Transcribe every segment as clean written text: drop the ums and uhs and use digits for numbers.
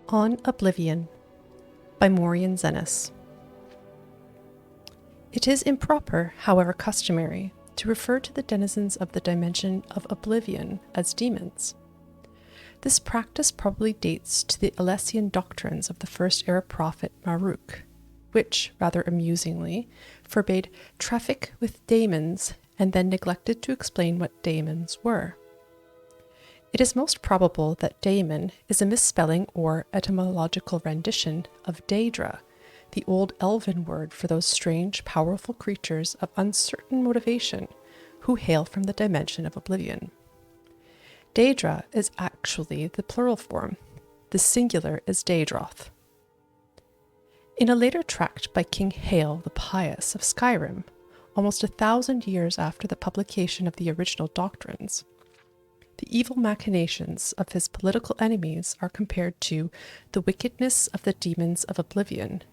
On Oblivion by Morian Zenas. It is improper, however customary, to refer to the denizens of the dimension of Oblivion as demons. This practice probably dates to the Alessian doctrines of the First Era prophet Maruk, which, rather amusingly, forbade traffic with daemons and then neglected to explain what daemons were. It is most probable that daemon is a misspelling or etymological rendition of Daedra, the old elven word for those strange, powerful creatures of uncertain motivation who hail from the dimension of Oblivion. Daedra is actually the plural form. The singular is Daedroth. In a later tract by King Hael the Pious of Skyrim, almost 1,000 years after the publication of the original doctrines, the evil machinations of his political enemies are compared to the wickedness of the demons of Oblivion.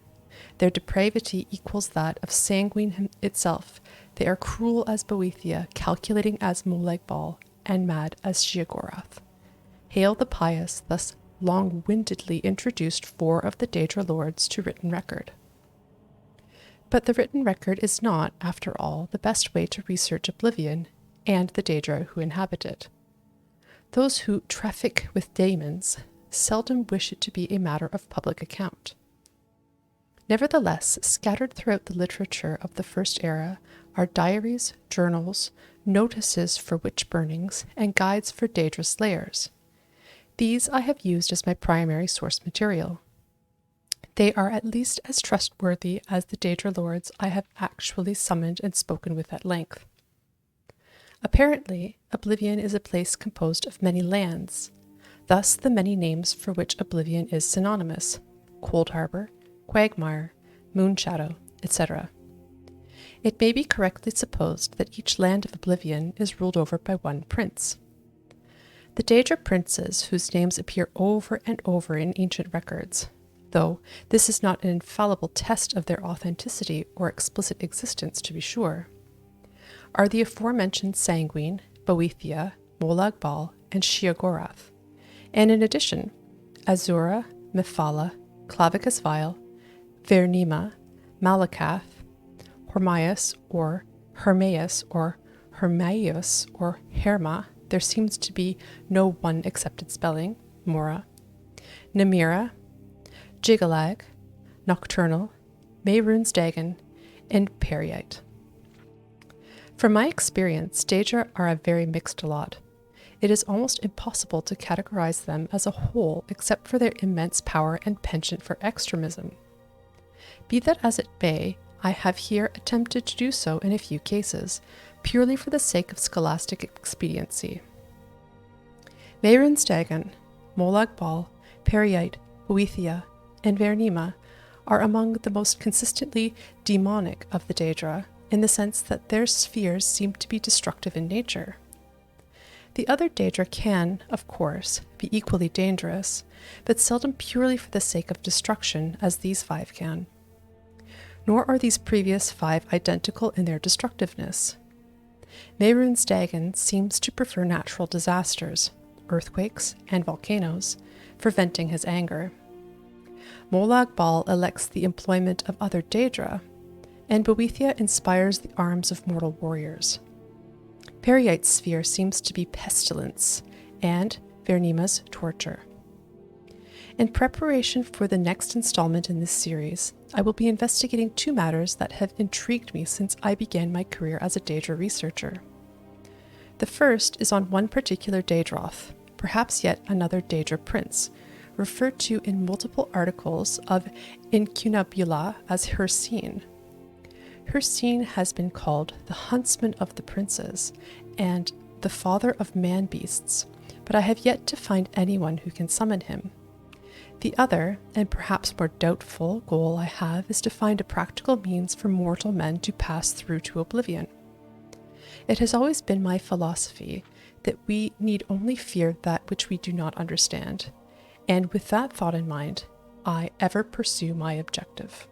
Their depravity equals that of Sanguine itself. They are cruel as Boethia, calculating as Molag Bal, and mad as Sheogorath. Hael the Pious thus long-windedly introduced 4 of the Daedra lords to written record. But the written record is not, after all, the best way to research Oblivion and the Daedra who inhabit it. Those who traffic with daemons seldom wish it to be a matter of public account. Nevertheless, scattered throughout the literature of the First Era are diaries, journals, notices for witch burnings, and guides for Daedra slayers. These I have used as my primary source material. They are at least as trustworthy as the Daedra lords I have actually summoned and spoken with at length. Apparently, Oblivion is a place composed of many lands, thus the many names for which Oblivion is synonymous: Cold Harbor, Quagmire, Moonshadow, etc. It may be correctly supposed that each land of Oblivion is ruled over by one prince. The Daedra princes, whose names appear over and over in ancient records, though this is not an infallible test of their authenticity or explicit existence to be sure, are the aforementioned Sanguine, Boethia, Molag Bal, and Sheogorath, and in addition, Azura, Mephala, Clavicus Vile, Vernima, Malakath, Hormaius or Hermaeus or Hermaius or Herma, there seems to be no one accepted spelling, Mora, Namira, Jigalag, Nocturnal, Mehrunes Dagon, and Periite. From my experience, Daedra are a very mixed lot. It is almost impossible to categorize them as a whole except for their immense power and penchant for extremism. Be that as it may, I have here attempted to do so in a few cases, purely for the sake of scholastic expediency. Mehrunes Dagon, Molag Bal, Periite, Boethia, and Vernima are among the most consistently demonic of the Daedra, in the sense that their spheres seem to be destructive in nature. The other Daedra can, of course, be equally dangerous, but seldom purely for the sake of destruction as these 5 can. Nor are these previous 5 identical in their destructiveness. Mehrunes Dagon seems to prefer natural disasters, earthquakes, and volcanoes, for venting his anger. Molag Bal elects the employment of other Daedra, and Boethia inspires the arms of mortal warriors. Periite's sphere seems to be pestilence, and Vernima's torture. In preparation for the next installment in this series, I will be investigating 2 matters that have intrigued me since I began my career as a Daedra researcher. The first is on one particular Daedroth, perhaps yet another Daedra prince, referred to in multiple articles of Incunabula as Hircine. Hircine has been called the huntsman of the princes and the father of man-beasts, but I have yet to find anyone who can summon him. The other, and perhaps more doubtful, goal I have is to find a practical means for mortal men to pass through to Oblivion. It has always been my philosophy that we need only fear that which we do not understand, and with that thought in mind, I ever pursue my objective.